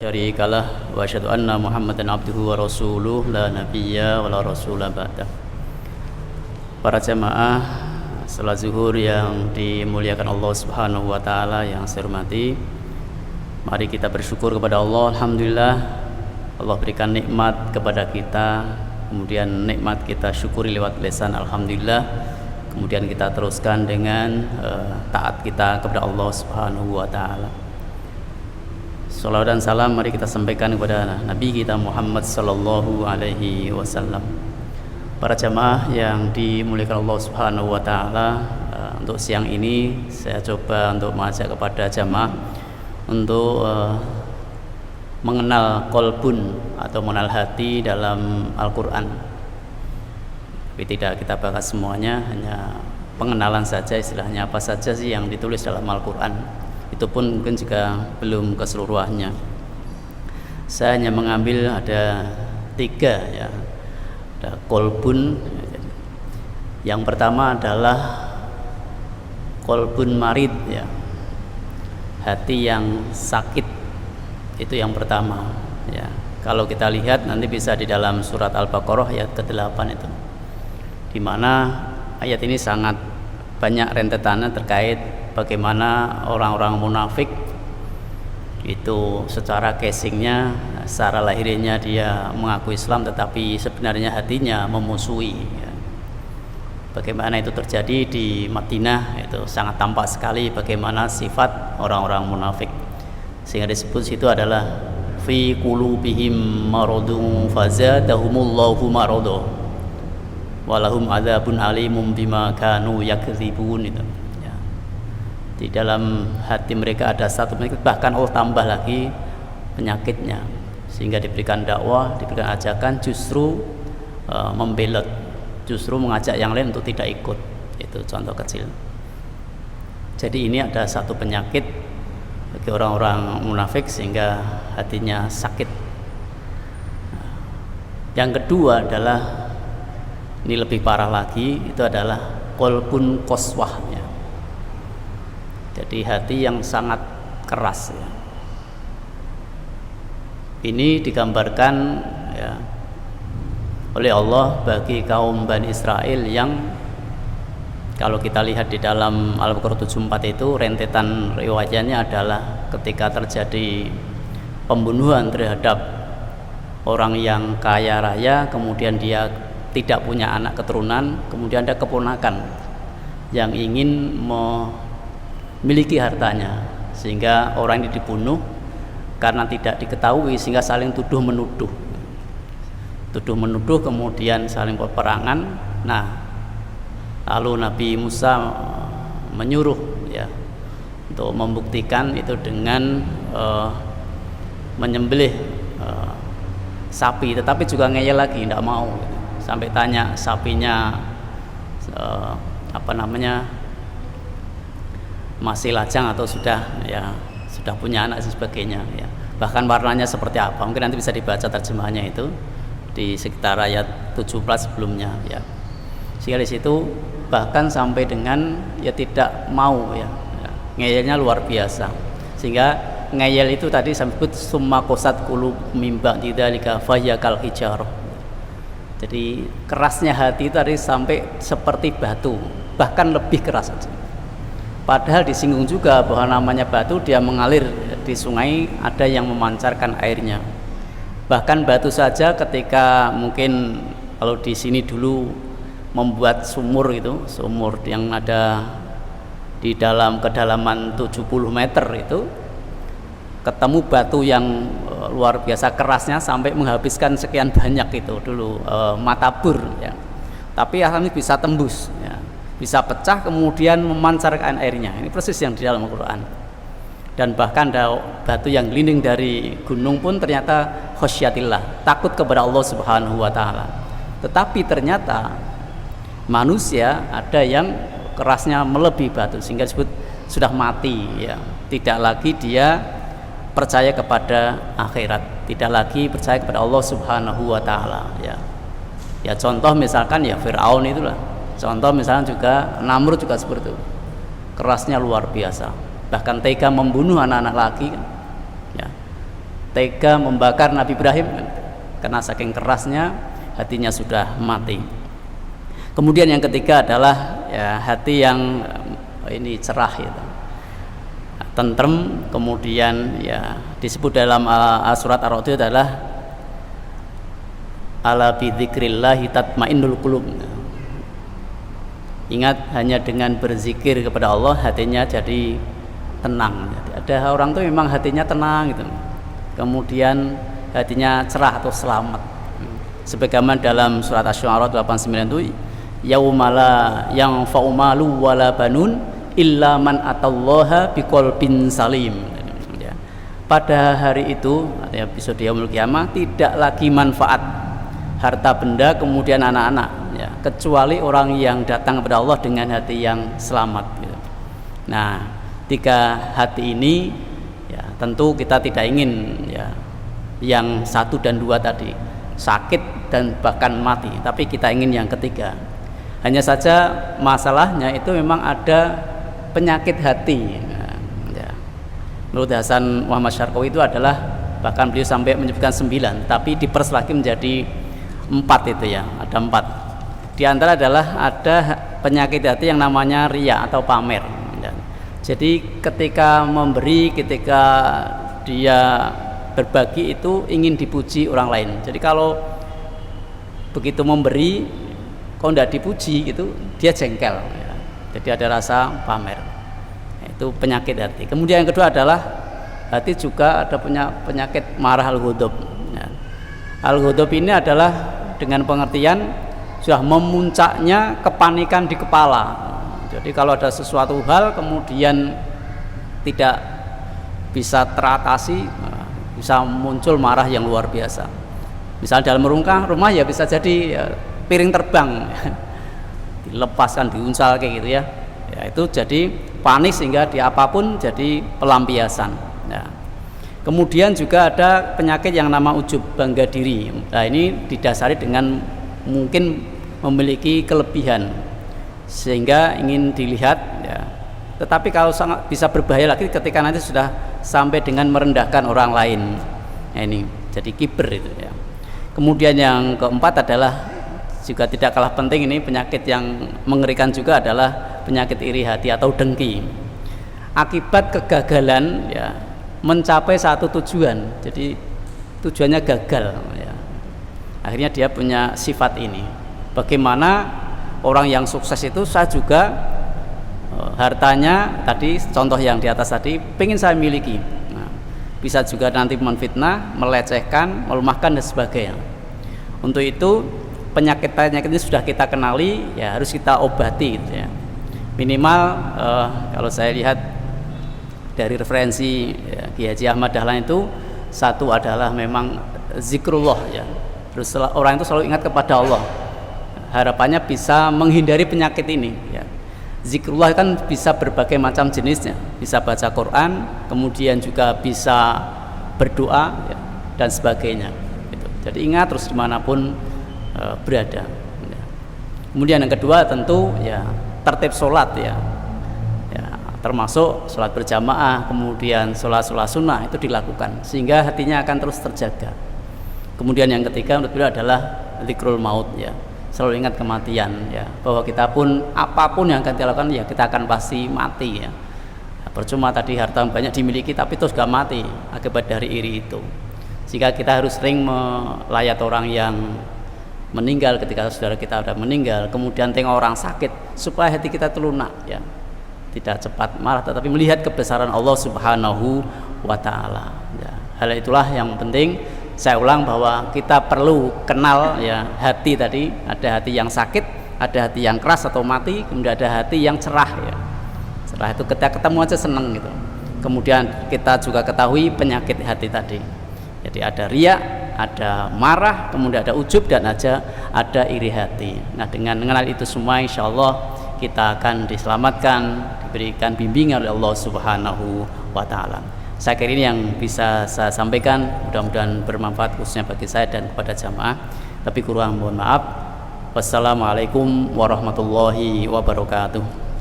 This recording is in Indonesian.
Syarikalah wa asyhadu anna Muhammadan abduhu wa rasuluh la nabiyya wa la rasula ba'dah. Para jamaah salat zuhur yang dimuliakan Allah Subhanahu wa taala yang saya hormati, mari kita bersyukur kepada Allah. Alhamdulillah Allah berikan nikmat kepada kita, kemudian nikmat kita syukuri lewat lisan alhamdulillah, kemudian kita teruskan dengan taat kita kepada Allah Subhanahu wa taala. Salawat dan salam mari kita sampaikan kepada Nabi kita Muhammad sallallahu alaihi wasallam. Para jamaah yang dimuliakan Allah Subhanahu wa taala, untuk siang ini saya coba untuk mengajak kepada jamaah untuk mengenal qalbun atau mengenal hati dalam Al-Qur'an. Tapi tidak kita bahas semuanya, hanya pengenalan saja, istilahnya apa saja sih yang ditulis dalam Al-Qur'an. Itu pun mungkin juga belum keseluruhannya. Saya hanya mengambil ada 3 ya. Ada qalbun. Yang pertama adalah qalbun marid ya. Hati yang sakit. Itu yang pertama ya. Kalau kita lihat nanti bisa di dalam surat Al-Baqarah ayat ke-8 itu. Di mana ayat ini sangat banyak rentetannya terkait bagaimana orang-orang munafik itu secara casingnya, secara lahirnya dia mengaku Islam tetapi sebenarnya hatinya memusuhi ya. Bagaimana itu terjadi di Madinah, itu sangat tampak sekali bagaimana sifat orang-orang munafik, sehingga disebut situ adalah fi qulubihim maradun fazadahumullahu marada walahum adzabun alimum bima kanu yakdzibun. Itu ya. Di dalam hati mereka ada satu penyakit, bahkan Allah tambah lagi penyakitnya, sehingga diberikan dakwah, diberikan ajakan justru membelot, justru mengajak yang lain untuk tidak ikut. Itu contoh kecil. Jadi ini ada satu penyakit bagi orang-orang munafik sehingga hatinya sakit. Yang kedua adalah, ini lebih parah lagi, itu adalah qalbun qaswah ya. Jadi hati yang sangat keras ya. Ini digambarkan ya oleh Allah bagi kaum Bani Israel yang kalau kita lihat di dalam Al-Baqarah 74 itu rentetan riwayatnya adalah ketika terjadi pembunuhan terhadap orang yang kaya raya, kemudian dia tidak punya anak keturunan, kemudian ada keponakan yang ingin memiliki hartanya, sehingga orang ini dibunuh karena tidak diketahui, sehingga saling tuduh menuduh, kemudian saling peperangan. Nah, lalu Nabi Musa menyuruh ya untuk membuktikan itu dengan menyembelih sapi, tetapi juga ngeyel lagi, tidak mau. Sampai tanya sapinya masih lajang atau sudah punya anak dan sebagainya ya. Bahkan warnanya seperti apa, mungkin nanti bisa dibaca terjemahannya itu di sekitar ayat 17 sebelumnya ya. Sehingga di situ bahkan sampai dengan ya tidak mau ya. Ngeyelnya luar biasa. Sehingga ngeyel itu tadi saya sebut summa qasat qulub mim ba'di dzalika fahyakal hijarah. Jadi kerasnya hati itu tadi sampai seperti batu, bahkan lebih keras saja. Padahal disinggung juga bahwa namanya batu, dia mengalir di sungai, ada yang memancarkan airnya. Bahkan batu saja ketika mungkin kalau di sini dulu membuat sumur itu, sumur yang ada di dalam kedalaman 70 meter itu, ketemu batu yang luar biasa kerasnya sampai menghabiskan sekian banyak itu dulu matabur ya. Tapi alhamdulillah bisa tembus ya. Bisa pecah kemudian memancarkan airnya. Ini persis yang di dalam Al-Qur'an. Dan bahkan ada batu yang gelinding dari gunung pun ternyata khosyatillah, takut kepada Allah Subhanahu wa taala. Tetapi ternyata manusia ada yang kerasnya melebihi batu sehingga disebut sudah mati ya. Tidak lagi dia percaya kepada akhirat, tidak lagi percaya kepada Allah Subhanahu wa taala ya. Ya contoh misalkan ya Firaun itulah. Contoh misalnya juga Namrud juga seperti itu. Kerasnya luar biasa. Bahkan tega membunuh anak-anak laki ya. tega membakar Nabi Ibrahim karena saking kerasnya hatinya sudah mati. Kemudian yang ketiga adalah ya hati yang ini cerah gitu, tentrem. Kemudian ya disebut dalam surat Ar-Ra'd adalah ala bi dzikrillah tatmainnul qulub. Ingat, hanya dengan berzikir kepada Allah hatinya jadi tenang. Jadi ada orang tuh memang hatinya tenang gitu, kemudian hatinya cerah atau selamat. Sebagaimana dalam surat Asy-Syu'ara 89 itu, yaumala yang fa'umalu wala banun illa man atallaha biqalbin salim. Ya. Pada hari itu, episode yaumul kiamah, tidak lagi manfaat harta benda kemudian anak-anak, ya, kecuali orang yang datang kepada Allah dengan hati yang selamat gitu. Nah, tiga hati ini ya tentu kita tidak ingin ya yang 1 dan 2 tadi, sakit dan bahkan mati, tapi kita ingin yang ketiga. Hanya saja masalahnya itu memang ada penyakit hati. Nah, ya. Menurut Hasan Muhammad Syarqawi itu adalah, bahkan beliau sampai menyebutkan 9, tapi diperas lagi menjadi 4 itu ya, ada 4. Di antara adalah ada penyakit hati yang namanya riya atau pamer. Jadi ketika memberi, ketika dia berbagi itu ingin dipuji orang lain. Jadi kalau begitu memberi kok tidak dipuji gitu, dia jengkel ya. Jadi ada rasa pamer. Itu penyakit hati. Kemudian yang kedua adalah hati juga ada punya penyakit marah al-ghadab. Ya. Al-ghadab ini adalah dengan pengertian sudah memuncaknya kepanikan di kepala. Jadi kalau ada sesuatu hal kemudian tidak bisa teratasi, bisa muncul marah yang luar biasa. Misalnya dalam rumah ya bisa jadi ya, piring terbang, dilepaskan, diuncal kayak gitu ya. Ya itu jadi panik sehingga di apapun jadi pelampiasan. Ya. Kemudian juga ada penyakit yang nama ujub, bangga diri. Nah ini didasari dengan mungkin memiliki kelebihan sehingga ingin dilihat ya. Tetapi kalau sangat bisa berbahaya lagi ketika nanti sudah sampai dengan merendahkan orang lain. Nah, ini jadi kiber itu ya. Kemudian yang keempat adalah juga tidak kalah penting, ini penyakit yang mengerikan juga adalah penyakit iri hati atau dengki. Akibat kegagalan ya mencapai satu tujuan, jadi tujuannya gagal ya. Akhirnya dia punya sifat ini. Bagaimana orang yang sukses itu, saya juga hartanya tadi contoh yang di atas tadi pengen saya miliki. Nah, bisa juga nanti menfitnah, melecehkan, melemahkan dan sebagainya. Untuk itu penyakit-penyakit ini sudah kita kenali ya, harus kita obati gitu ya. Minimal kalau saya lihat dari referensi ya, Kiai Haji Ahmad Dahlan itu, satu adalah memang zikrullah ya. Terus orang itu selalu ingat kepada Allah. Harapannya bisa menghindari penyakit ini ya. Zikrullah kan bisa berbagai macam jenisnya, bisa baca Quran, kemudian juga bisa berdoa ya, dan sebagainya gitu. Jadi ingat terus dimanapun berada ya. Kemudian yang kedua tentu ya tertib sholat ya, termasuk sholat berjamaah, kemudian sholat sunnah itu dilakukan sehingga hatinya akan terus terjaga. Kemudian yang ketiga menurut beliau adalah zikrul maut ya, selalu ingat kematian ya, bahwa kita pun apapun yang akan kita lakukan ya kita akan pasti mati ya. Percuma tadi harta banyak dimiliki tapi terus gak mati akibat dari iri itu. Jika kita harus sering melayat orang yang meninggal, ketika saudara kita sudah meninggal, kemudian tengok orang sakit supaya hati kita lunak ya, tidak cepat marah tetapi melihat kebesaran Allah Subhanahu wa Ta'ala ya. Hal itulah yang penting. Saya ulang bahwa kita perlu kenal ya hati tadi, ada hati yang sakit, ada hati yang keras atau mati, kemudian ada hati yang cerah ya. Cerah itu ketika ketemu aja seneng gitu. Kemudian kita juga ketahui penyakit hati tadi. Jadi ada riya, ada marah, kemudian ada ujub dan ada iri hati. Nah dengan mengenal itu semua insya Allah kita akan diselamatkan, diberikan bimbingan oleh Allah Subhanahu wa Ta'ala. Saya kira ini yang bisa saya sampaikan, mudah-mudahan bermanfaat khususnya bagi saya dan kepada jamaah. Tapi kurang mohon maaf. Wassalamualaikum warahmatullahi wabarakatuh.